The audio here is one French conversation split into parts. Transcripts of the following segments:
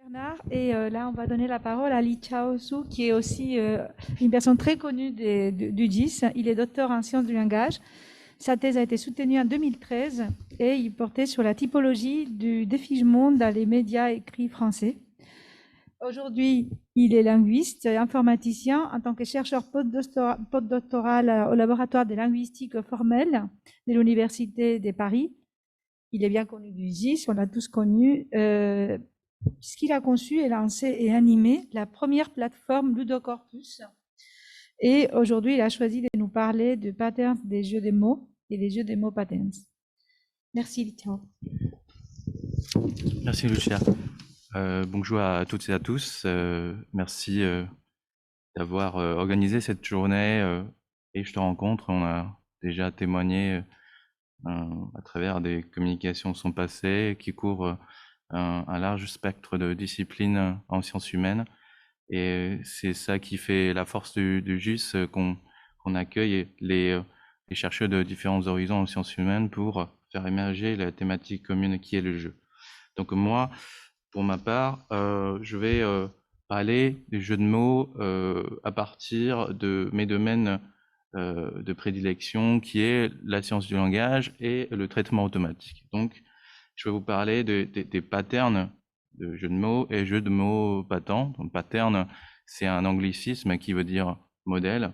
Bernard. Et là, on va donner la parole à Li Chaosu, qui est aussi une personne très connue du GIS. Il est docteur en sciences du langage. Sa thèse a été soutenue en 2013 et il portait sur la typologie du défigement dans les médias écrits français. Aujourd'hui, il est linguiste et informaticien en tant que chercheur postdoctoral au laboratoire de linguistique formelle de l'Université de Paris. Il est bien connu du GIS, on l'a tous connu, puisqu'il a conçu et lancé et animé la première plateforme Ludocorpus. Et aujourd'hui, il a choisi de nous parler de patterns des jeux de mots et des jeux de mots patterns. Merci, Ciao. Merci, Lucia. Bonjour à toutes et à tous. Merci d'avoir organisé cette journée et je te rencontre. On a déjà témoigné à travers des communications sont passées qui couvrent un large spectre de disciplines en sciences humaines. Et c'est ça qui fait la force du GIS, qu'on accueille les chercheurs de différents horizons en sciences humaines pour faire émerger la thématique commune qui est le jeu. Donc moi, pour ma part, je vais parler des jeux de mots à partir de mes domaines de prédilection, qui est la science du langage et le traitement automatique. Donc, je vais vous parler des patterns de jeux de mots et jeux de mots patents. Donc, pattern, c'est un anglicisme qui veut dire modèle.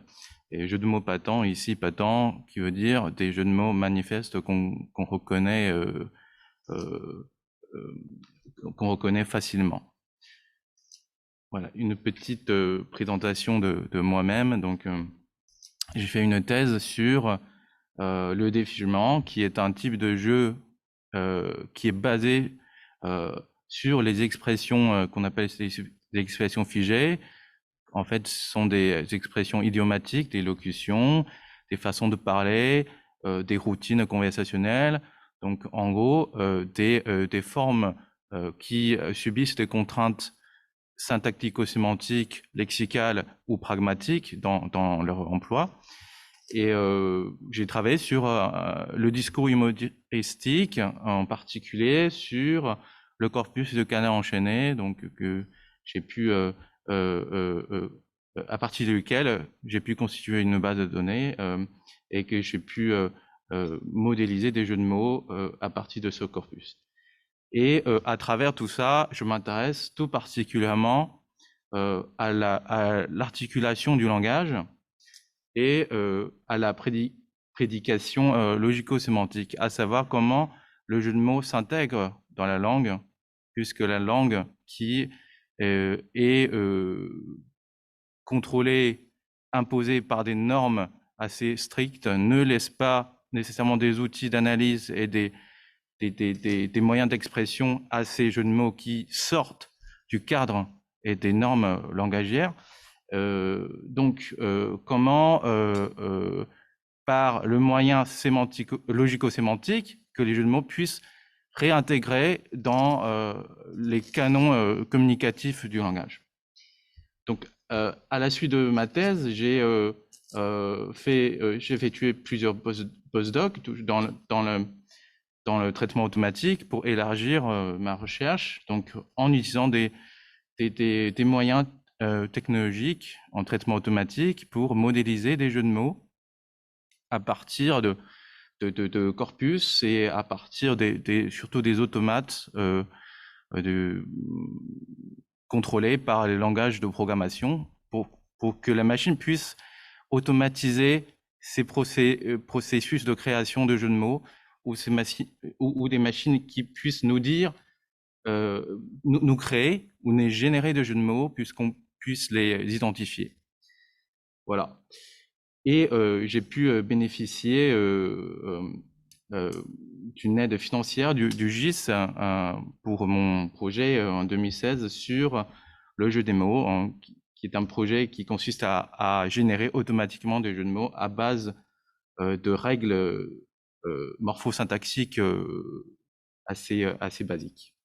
Et jeux de mots patents, ici, patent, qui veut dire des jeux de mots manifestes qu'on reconnaît qu'on reconnaît facilement. Voilà, une petite présentation de moi-même. Donc, j'ai fait une thèse sur le défigement, qui est un type de jeu qui est basé sur les expressions qu'on appelle des expressions figées. En fait, ce sont des expressions idiomatiques, des locutions, des façons de parler, des routines conversationnelles. Donc, en gros, des formes qui subissent des contraintes syntactico-sémantiques, lexicales ou pragmatiques dans leur emploi. Et j'ai travaillé sur le discours humoristique, en particulier sur le corpus de canards enchaînés, donc que j'ai pu, à partir duquel j'ai pu constituer une base de données et que j'ai pu modéliser des jeux de mots à partir de ce corpus. Et à travers tout ça, je m'intéresse tout particulièrement à l'articulation du langage et à la prédication logico-sémantique, à savoir comment le jeu de mots s'intègre dans la langue, puisque la langue qui est contrôlée, imposée par des normes assez strictes, ne laisse pas nécessairement des outils d'analyse et des moyens d'expression à ces jeux de mots qui sortent du cadre et des normes langagières. Donc, comment, par le moyen logico-sémantique, que les jeux de mots puissent réintégrer dans les canons communicatifs du langage. Donc, à la suite de ma thèse, j'ai effectué plusieurs postdocs dans le traitement automatique pour élargir ma recherche, donc en utilisant des moyens technologiques en traitement automatique pour modéliser des jeux de mots à partir de corpus et à partir surtout des automates contrôlés par les langages de programmation pour que la machine puisse automatiser ces processus de création de jeux de mots ou des machines qui puissent nous dire nous créer ou nous générer de jeux de mots puisqu'on puisse les identifier. Voilà. Et j'ai pu bénéficier d'une aide financière du GIS pour mon projet en 2016 sur le jeu des mots, qui est un projet qui consiste à générer automatiquement des jeux de mots à base de règles morphosyntaxiques assez basiques.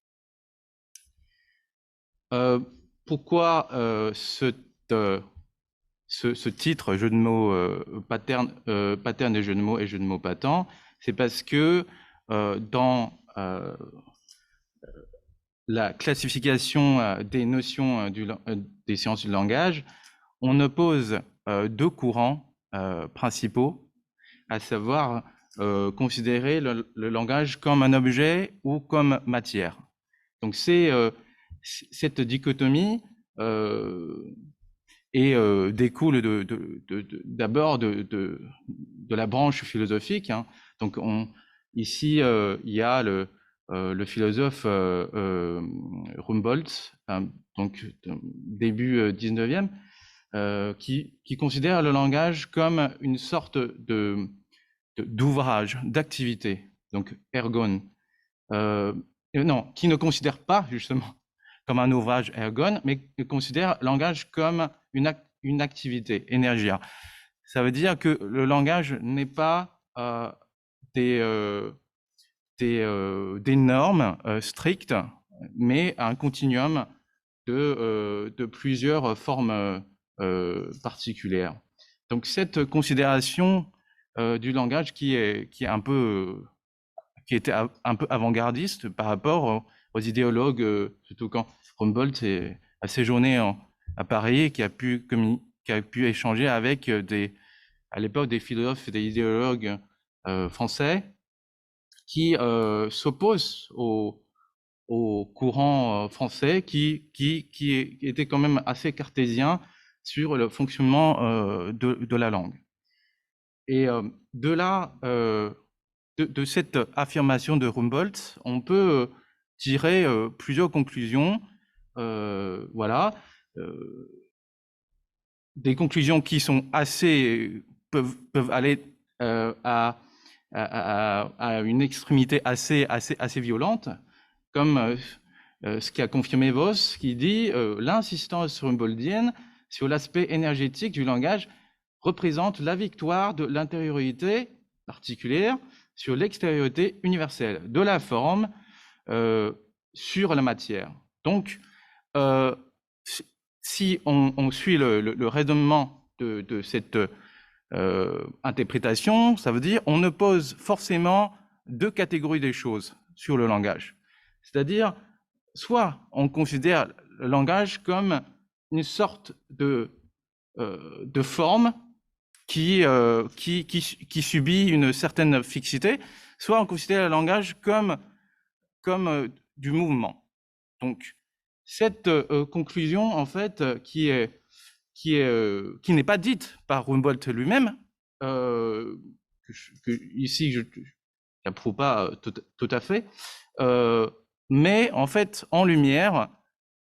Pourquoi ce titre, jeu de mots pattern des jeux de mots et jeux de mots patents? C'est parce que dans la classification des notions des sciences du langage, on oppose deux courants principaux, à savoir considérer le langage comme un objet ou comme matière. Donc c'est cette dichotomie découle d'abord de la branche philosophique, hein. Donc ici il y a le philosophe Humboldt, donc début 19e, qui considère le langage comme une sorte d'ouvrage, d'activité, donc ergon. Non, qui ne considère pas justement comme un ouvrage ergon, mais qui considère le langage comme une activité, énergia. Ça veut dire que le langage n'est pas des normes strictes, mais un continuum de plusieurs formes particulières. Donc cette considération du langage qui était un peu avant-gardiste par rapport aux idéologues, surtout quand Humboldt a séjourné à Paris et qui a pu échanger avec à l'époque des philosophes et des idéologues français qui s'opposent au courant français qui était quand même assez cartésien sur le fonctionnement de la langue. Et de là, de cette affirmation de Humboldt, on peut tirer plusieurs conclusions. Voilà, des conclusions qui sont peuvent aller à une extrémité assez violente, comme ce qui a confirmé Voss, qui dit l'insistance humboldtienne sur l'aspect énergétique du langage représente la victoire de l'intériorité particulière sur l'extériorité universelle, de la forme sur la matière. Donc, si on suit le raisonnement de cette interprétation, ça veut dire on oppose forcément deux catégories des choses sur le langage. C'est-à-dire, soit on considère le langage comme une sorte de forme qui subit une certaine fixité, soit on considère le langage comme du mouvement. Donc, cette conclusion, en fait, qui n'est pas dite par Humboldt lui-même, ici je n'approuve pas tout à fait, mais en fait en lumière,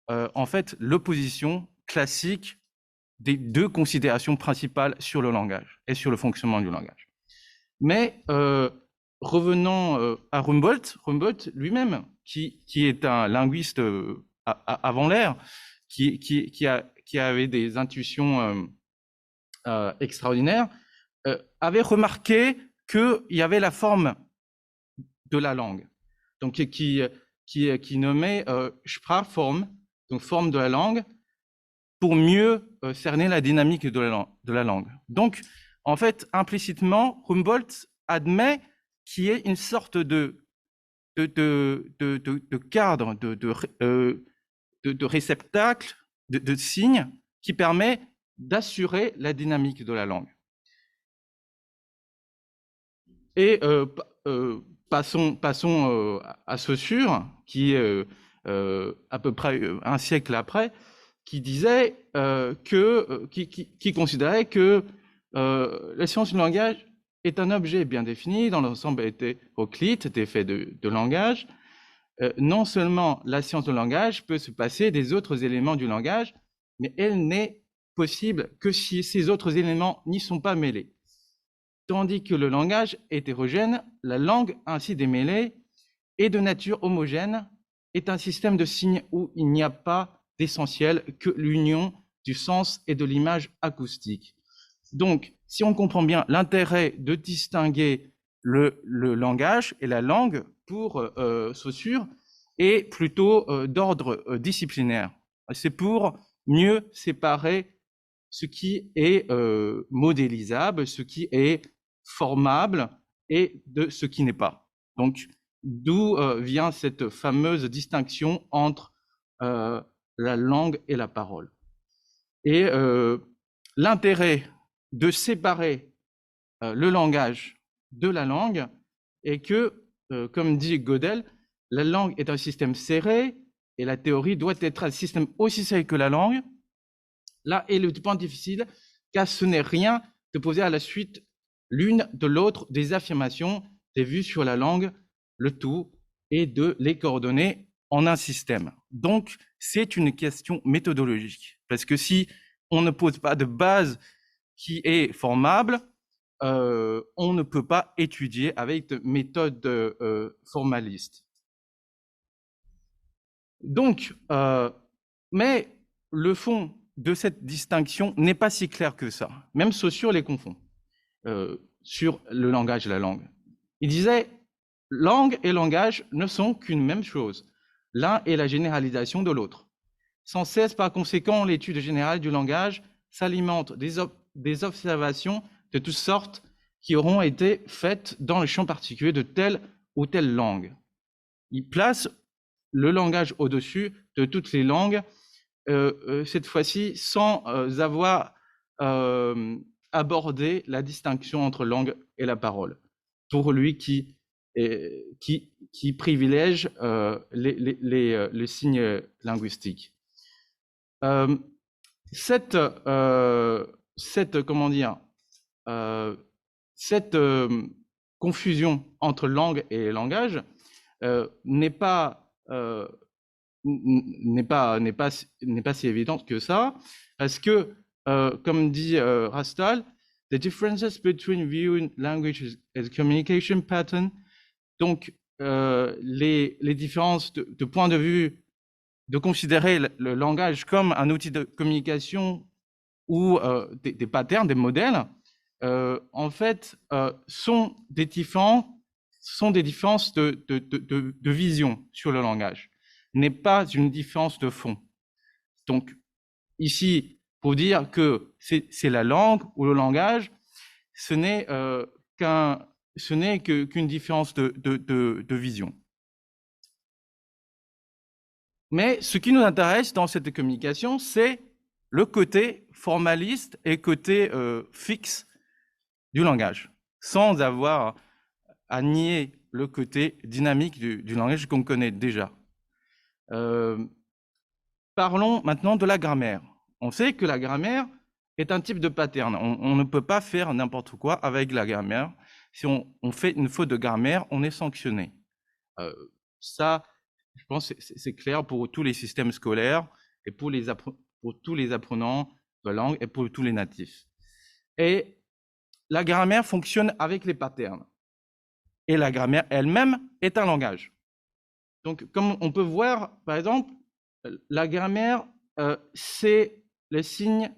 en fait l'opposition classique des deux considérations principales sur le langage et sur le fonctionnement du langage. Mais revenons à Humboldt lui-même, qui est un linguiste avant l'ère, qui avait des intuitions extraordinaires, avait remarqué qu'il y avait la forme de la langue, donc qui nommait Sprachform, donc forme de la langue, pour mieux cerner la dynamique de la langue. Donc, en fait, implicitement, Humboldt admet qu'il y ait une sorte de cadre, de réceptacle, de signe qui permet d'assurer la dynamique de la langue. Et passons à Saussure, qui est à peu près un siècle après, qui disait qui considérait que la science du langage est un objet bien défini, dans l'ensemble hétéroclite, est fait de langage. Non seulement la science du langage peut se passer des autres éléments du langage, mais elle n'est possible que si ces autres éléments n'y sont pas mêlés. Tandis que le langage hétérogène, la langue ainsi démêlée, est de nature homogène, est un système de signes où il n'y a pas d'essentiel que l'union du sens et de l'image acoustique. Donc, si on comprend bien l'intérêt de distinguer le langage et la langue pour Saussure est plutôt d'ordre disciplinaire. C'est pour mieux séparer ce qui est modélisable, ce qui est formable et de ce qui n'est pas. Donc, d'où vient cette fameuse distinction entre la langue et la parole. Et l'intérêt de séparer le langage de la langue est que, comme dit Gödel, la langue est un système serré et la théorie doit être un système aussi serré que la langue. Là est le point difficile, car ce n'est rien de poser à la suite l'une de l'autre des affirmations, des vues sur la langue, le tout, et de les coordonner en un système. Donc, c'est une question méthodologique, parce que si on ne pose pas de base qui est formable, on ne peut pas étudier avec de méthodes formalistes. Donc, mais le fond de cette distinction n'est pas si clair que ça. Même Saussure les confond sur le langage et la langue. Il disait, langue et langage ne sont qu'une même chose. L'un est la généralisation de l'autre. Sans cesse, par conséquent, l'étude générale du langage s'alimente des observations de toutes sortes qui auront été faites dans le champ particulier de telle ou telle langue. Il place le langage au-dessus de toutes les langues, cette fois-ci sans avoir abordé la distinction entre langue et la parole. Pour lui qui privilège les signes linguistiques. Cette confusion entre langue et langage n'est pas si évidente que ça, parce que, comme dit Rastal, the differences between viewing language as communication pattern, donc les différences de point de vue, de considérer le langage comme un outil de communication ou des patterns, des modèles, en fait, sont des différences de vision sur le langage, n'est pas une différence de fond. Donc, ici, pour dire que c'est la langue ou le langage, ce n'est qu'une différence de vision. Mais ce qui nous intéresse dans cette communication, c'est le côté formaliste et côté fixe du langage, sans avoir à nier le côté dynamique du langage qu'on connaît déjà. Parlons maintenant de la grammaire. On sait que la grammaire est un type de pattern. On ne peut pas faire n'importe quoi avec la grammaire. Si on fait une faute de grammaire, on est sanctionné. Ça, je pense que c'est clair pour tous les systèmes scolaires et pour tous les apprenants de langue et pour tous les natifs. Et la grammaire fonctionne avec les patterns. Et la grammaire elle-même est un langage. Donc, comme on peut voir, par exemple, la grammaire, c'est le signe,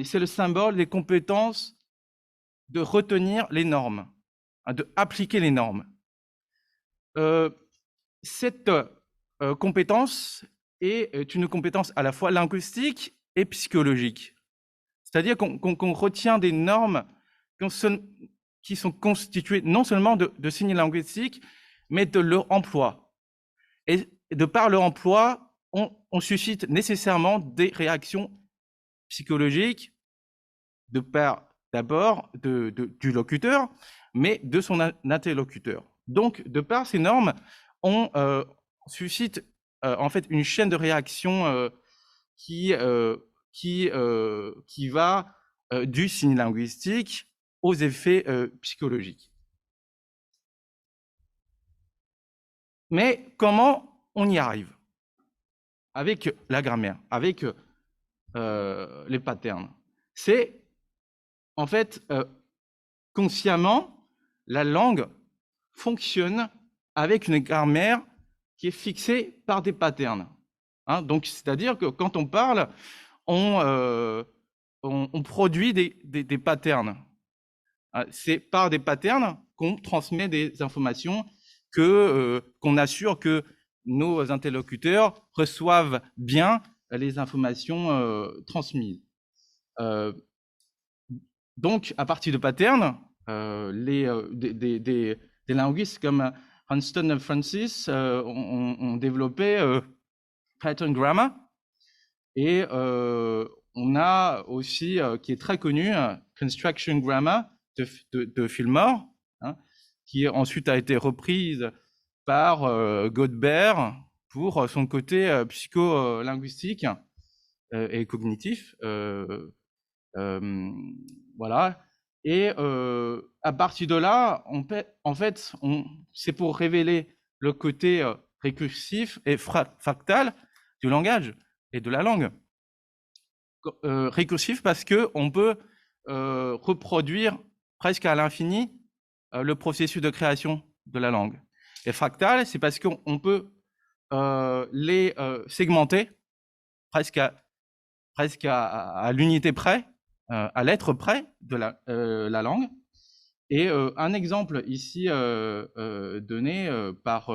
c'est le symbole des compétences de retenir les normes, de appliquer les normes. Cette compétence est une compétence à la fois linguistique et psychologique. C'est-à-dire qu'on retient des normes qui sont constituées non seulement de signes linguistiques, mais de leur emploi. Et de par leur emploi, on suscite nécessairement des réactions psychologiques de part d'abord du locuteur, mais de son interlocuteur. Donc, de par ces normes, on suscite en fait une chaîne de réactions qui va du signe linguistique aux effets psychologiques. Mais comment on y arrive? Avec la grammaire, avec les patterns. C'est en fait consciemment, la langue fonctionne avec une grammaire qui est fixée par des patterns. Hein, donc, c'est-à-dire que quand on parle, on produit des patterns. C'est par des patterns qu'on transmet des informations, qu'on assure que nos interlocuteurs reçoivent bien les informations transmises. Donc, à partir de patterns, des linguistes comme Hunston et Francis ont développé Pattern Grammar. Et on a aussi, qui est très connu, Construction Grammar de Fillmore, hein, qui ensuite a été reprise par Godber pour son côté psycholinguistique et cognitif. Voilà. Et à partir de là, en fait, c'est pour révéler le côté récursif et fractal du langage et de la langue. Récursif parce qu'on peut reproduire presque à l'infini le processus de création de la langue. Et fractal, c'est parce qu'on peut les segmenter presque à l'unité près, à l'être près de la langue. Et un exemple ici donné par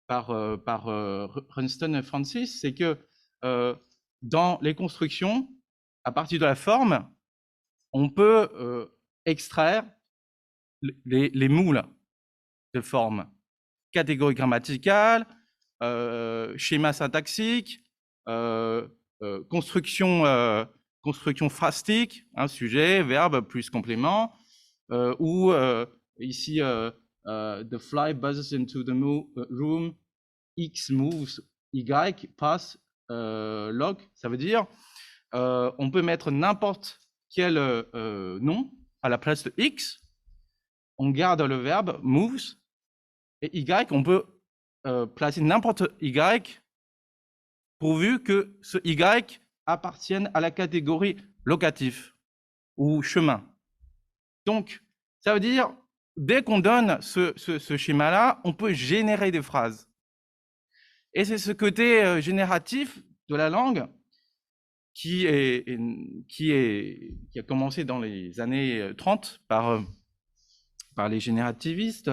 Hunston et Francis, c'est que dans les constructions, à partir de la forme, on peut extraire les moules de forme, catégorie grammaticale, schéma syntaxique, construction phrastique, hein, sujet, verbe plus complément, ou ici the fly buzzes into the room, X moves, Y pass log, ça veut dire on peut mettre n'importe quel nom à la place de X, on garde le verbe moves, et Y, on peut placer n'importe Y pourvu que ce Y appartienne à la catégorie locatif ou chemin. Donc, ça veut dire, dès qu'on donne ce schéma-là, on peut générer des phrases. Et c'est ce côté génératif de la langue qui a commencé dans les années 30 par les générativistes,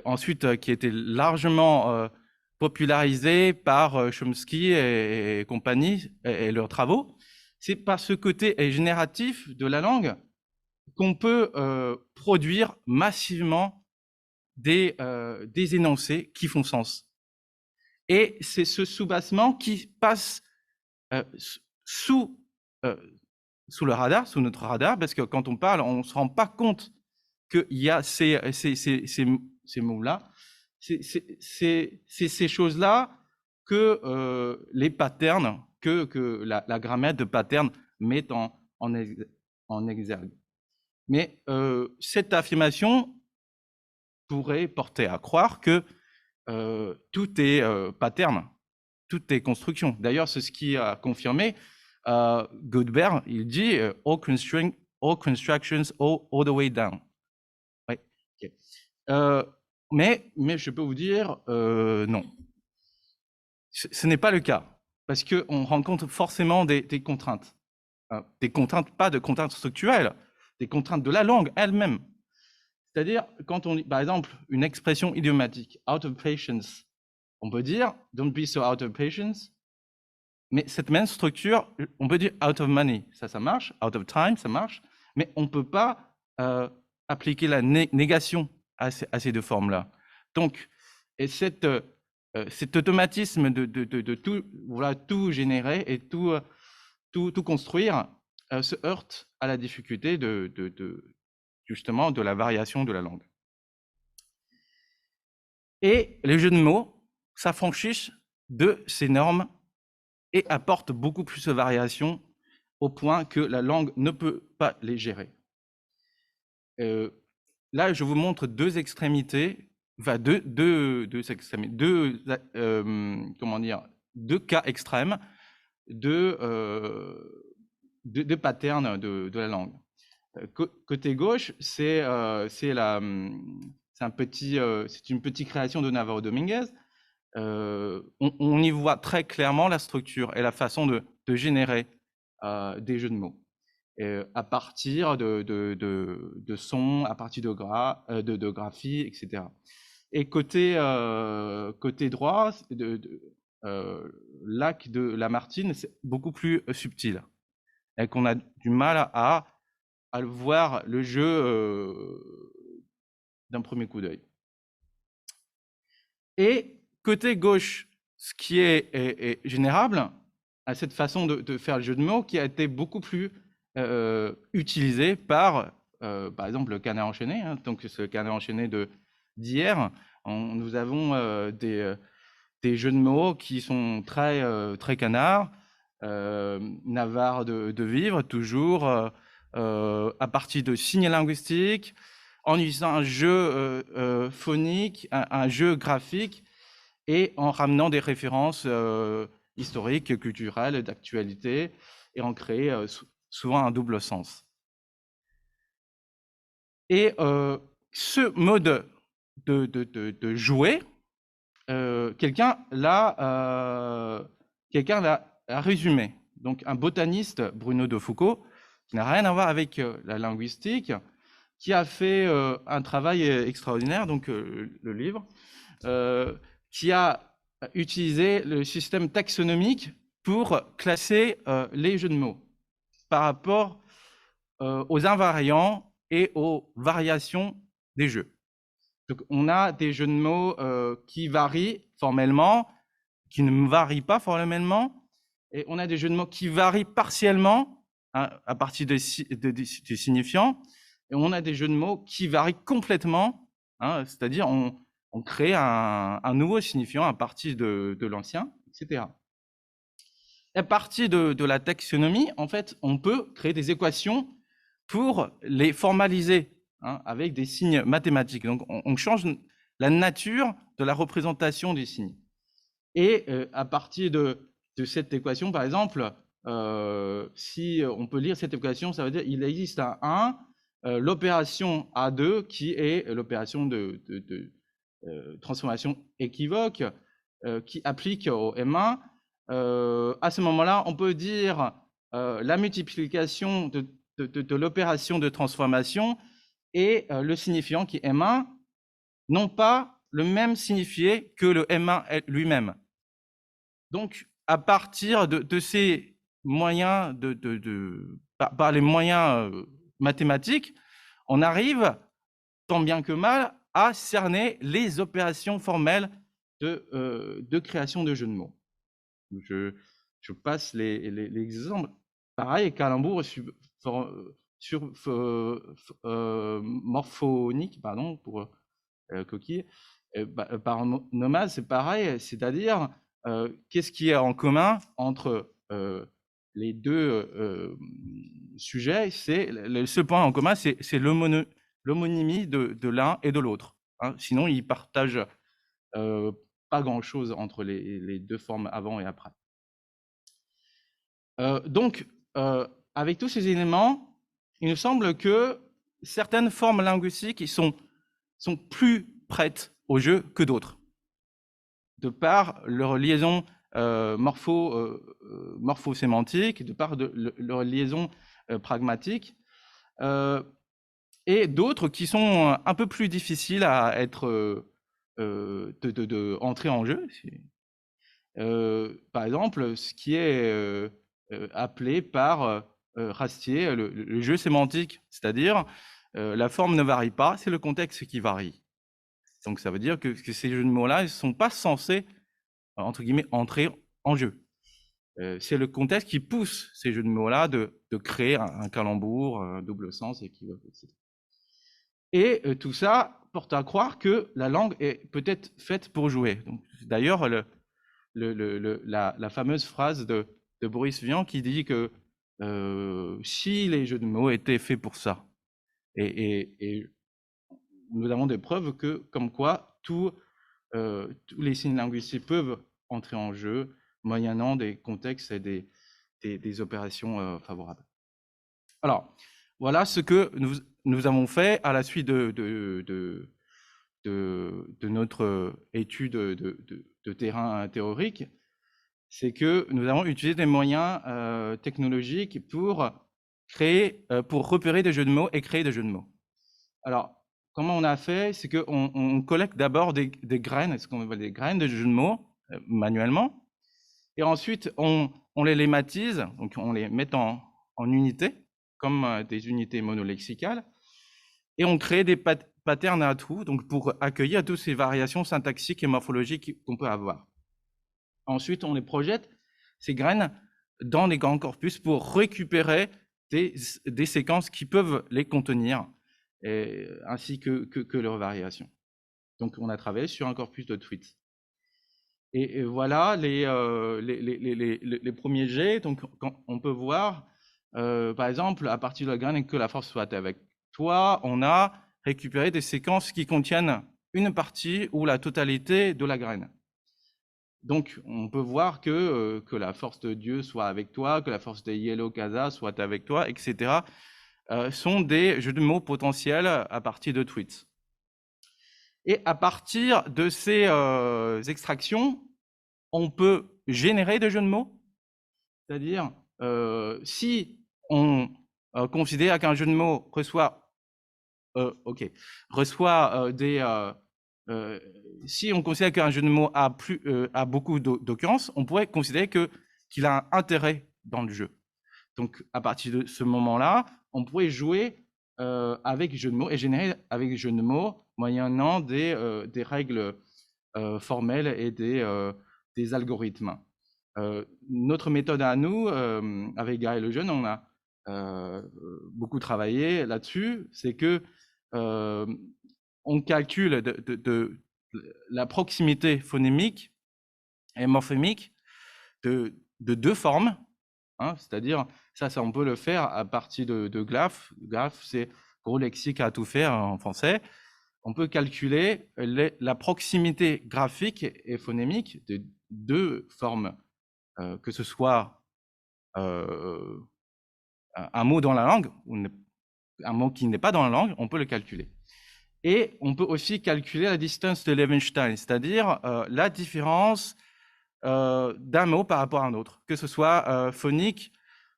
ensuite qui a été largement popularisé par Chomsky et compagnie et leurs travaux. C'est par ce côté génératif de la langue qu'on peut produire massivement des énoncés qui font sens. Et c'est ce soubassement qui passe sous le radar, sous notre radar, parce que quand on parle, on ne se rend pas compte qu'il y a ces mots-là. C'est ces choses-là que les patterns, que la grammaire de pattern met en exergue. Mais cette affirmation pourrait porter à croire que tout est pattern, tout est construction. D'ailleurs, c'est ce qui a confirmé Godber, il dit all constructions all the way down. Ouais, okay. Mais je peux vous dire non. Ce n'est pas le cas, parce qu'on rencontre forcément des contraintes. Des contraintes, pas de contraintes structurelles, des contraintes de la langue elle-même. C'est-à-dire, quand on dit, par exemple, une expression idiomatique, out of patience, on peut dire don't be so out of patience, mais cette même structure, on peut dire out of money, ça marche, out of time, ça marche, mais on ne peut pas appliquer la négation à ces deux formes-là. Donc, et cet automatisme de tout, voilà, tout générer et tout construire se heurte à la difficulté justement de la variation de la langue. Et les jeux de mots s'affranchissent de ces normes et apportent beaucoup plus de variations au point que la langue ne peut pas les gérer. Là, je vous montre deux extrémités, enfin deux cas extrêmes de patterns de la langue. Côté gauche, c'est une petite création de Navarro Dominguez. On y voit très clairement la structure et la façon de générer des jeux de mots à partir de sons, à partir de graphies, etc. Et côté droit, Lac de Lamartine, c'est beaucoup plus subtil et qu'on a du mal à voir le jeu d'un premier coup d'œil. Et côté gauche, ce qui est générable à cette façon de faire le jeu de mots qui a été beaucoup plus utilisé par exemple, le canard enchaîné. Hein, donc, ce canard enchaîné d'hier, nous avons des jeux de mots qui sont très canards. Navarre de vivre, toujours à partir de signes linguistiques, en utilisant un jeu phonique, un jeu graphique, et en ramenant des références historiques, culturelles, d'actualité, et en créer souvent un double sens. Et ce mode de jouer, quelqu'un l'a résumé. Donc, un botaniste, Bruno de Foucault, qui n'a rien à voir avec la linguistique, qui a fait un travail extraordinaire, donc le livre, qui a utilisé le système taxonomique pour classer les jeux de mots par rapport aux invariants et aux variations des jeux. Donc, on a des jeux de mots qui varient formellement, qui ne varient pas formellement, et on a des jeux de mots qui varient partiellement hein, à partir du signifiant, et on a des jeux de mots qui varient complètement, hein, c'est-à-dire on crée un nouveau signifiant à partir de l'ancien, etc. À partir de la taxonomie, en fait, on peut créer des équations pour les formaliser hein, avec des signes mathématiques. Donc, on change la nature de la représentation des signes. Et à partir de cette équation, par exemple, si on peut lire cette équation, ça veut dire qu'il existe un 1, l'opération A2, qui est l'opération de transformation équivoque, qui applique au M1. À ce moment-là, on peut dire la multiplication de l'opération de transformation et le signifiant qui est M1 n'ont pas le même signifié que le M1 lui-même. Donc, à partir de ces moyens, par les moyens mathématiques, on arrive, tant bien que mal, à cerner les opérations formelles de création de jeux de mots. Je passe les exemples. Pareil, calembour morphonique, pardon, pour coquille. Par nomade, c'est pareil, c'est-à-dire qu'est-ce qui est en commun entre les deux sujets. Le seul point en commun, c'est l'homonymie de l'un et de l'autre. Hein. Sinon, ils partagent pas grand-chose entre les deux formes avant et après. Donc, avec tous ces éléments, il me semble que certaines formes linguistiques sont plus prêtes au jeu que d'autres, de par leur liaison morphosémantique, de par leur liaison pragmatique, et d'autres qui sont un peu plus difficiles à être entrer en jeu. Par exemple, ce qui est appelé par Rastier le jeu sémantique, c'est-à-dire la forme ne varie pas, c'est le contexte qui varie. Donc ça veut dire que ces jeux de mots-là ne sont pas censés, entre guillemets, entrer en jeu. C'est le contexte qui pousse ces jeux de mots-là de créer un calembour, un double sens, équivoque, etc. Et tout ça porte à croire que la langue est peut-être faite pour jouer. D'ailleurs, la fameuse phrase de Boris Vian qui dit que si les jeux de mots étaient faits pour ça, et nous avons des preuves que, comme quoi, tous les signes linguistiques peuvent entrer en jeu, moyennant des contextes et des opérations favorables. Alors, voilà ce que nous avons fait à la suite de notre étude de terrain théorique, c'est que nous avons utilisé des moyens technologiques pour repérer des jeux de mots et créer des jeux de mots. Alors, comment on a fait? C'est qu'on collecte d'abord des graines, ce qu'on appelle des graines de jeux de mots, manuellement, et ensuite on les lématise, donc on les met en unités, comme des unités monolexicales, Et on crée des patterns à tout, donc pour accueillir toutes ces variations syntaxiques et morphologiques qu'on peut avoir. Ensuite, on les projette, ces graines, dans des grands corpus pour récupérer des séquences qui peuvent les contenir, ainsi que leurs variations. Donc, on a travaillé sur un corpus de tweets. Et voilà les premiers jets. Donc, on peut voir, par exemple, à partir de la graine, que la force soit avec toi, on a récupéré des séquences qui contiennent une partie ou la totalité de la graine. Donc, on peut voir que la force de Dieu soit avec toi, que la force de Yellow Casa soit avec toi, etc. Sont des jeux de mots potentiels à partir de tweets. Et à partir de ces extractions, on peut générer des jeux de mots. C'est-à-dire, si on considère qu'un jeu de mots reçoit si on considère qu'un jeu de mots a beaucoup d'occurrences, on pourrait considérer qu'il a un intérêt dans le jeu. Donc, à partir de ce moment-là, on pourrait jouer avec jeu de mots et générer avec jeu de mots moyennant des règles formelles et des algorithmes. Notre méthode à nous, avec Gaël Lejeune, on a beaucoup travaillé là-dessus, c'est que on calcule de la proximité phonémique et morphémique de deux formes, hein, c'est-à-dire, ça on peut le faire à partir de graphes. Graphes, c'est gros lexique à tout faire en français. On peut calculer la proximité graphique et phonémique de deux formes, que ce soit un mot dans la langue ou un mot qui n'est pas dans la langue, on peut le calculer. Et on peut aussi calculer la distance de Levenshtein, c'est-à-dire la différence d'un mot par rapport à un autre, que ce soit phonique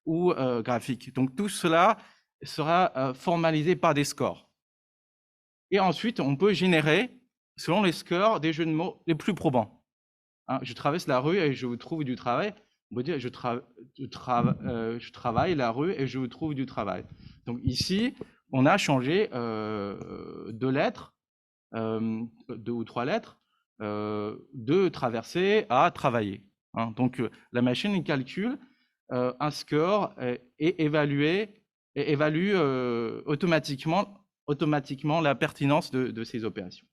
ou graphique. Donc tout cela sera formalisé par des scores. Et ensuite, on peut générer, selon les scores, des jeux de mots les plus probants. Hein, je traverse la rue et je vous trouve du travail. On peut dire je travaille la rue et je vous trouve du travail. Donc ici, on a changé 2 lettres, 2 ou 3 lettres, de traverser à travailler. Hein. Donc la machine calcule un score et évalue automatiquement la pertinence de ces opérations.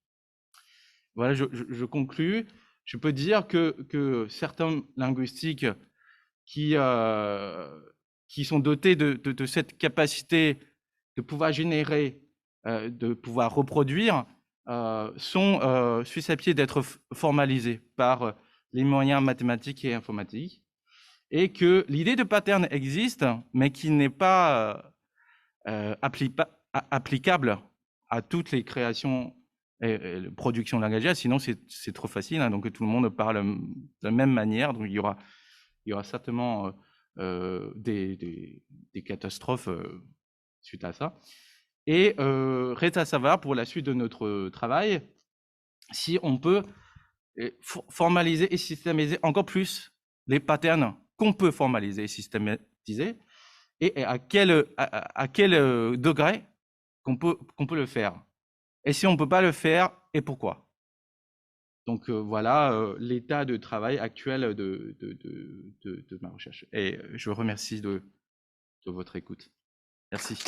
Voilà, je conclus. Je peux dire que certains linguistiques qui sont dotés de cette capacité de pouvoir générer, de pouvoir reproduire, sont susceptibles d'être formalisés par les moyens mathématiques et informatiques, et que l'idée de pattern existe, mais qui n'est pas applicable à toutes les créations et production langagière, sinon c'est trop facile, hein, donc tout le monde parle de la même manière, donc il y aura certainement des catastrophes suite à ça. Et reste à savoir pour la suite de notre travail si on peut formaliser et systémiser encore plus les patterns qu'on peut formaliser et systématiser, et à quel degré qu'on peut le faire. Et si on ne peut pas le faire, et pourquoi? Donc voilà l'état de travail actuel de ma recherche. Et je vous remercie de votre écoute. Merci.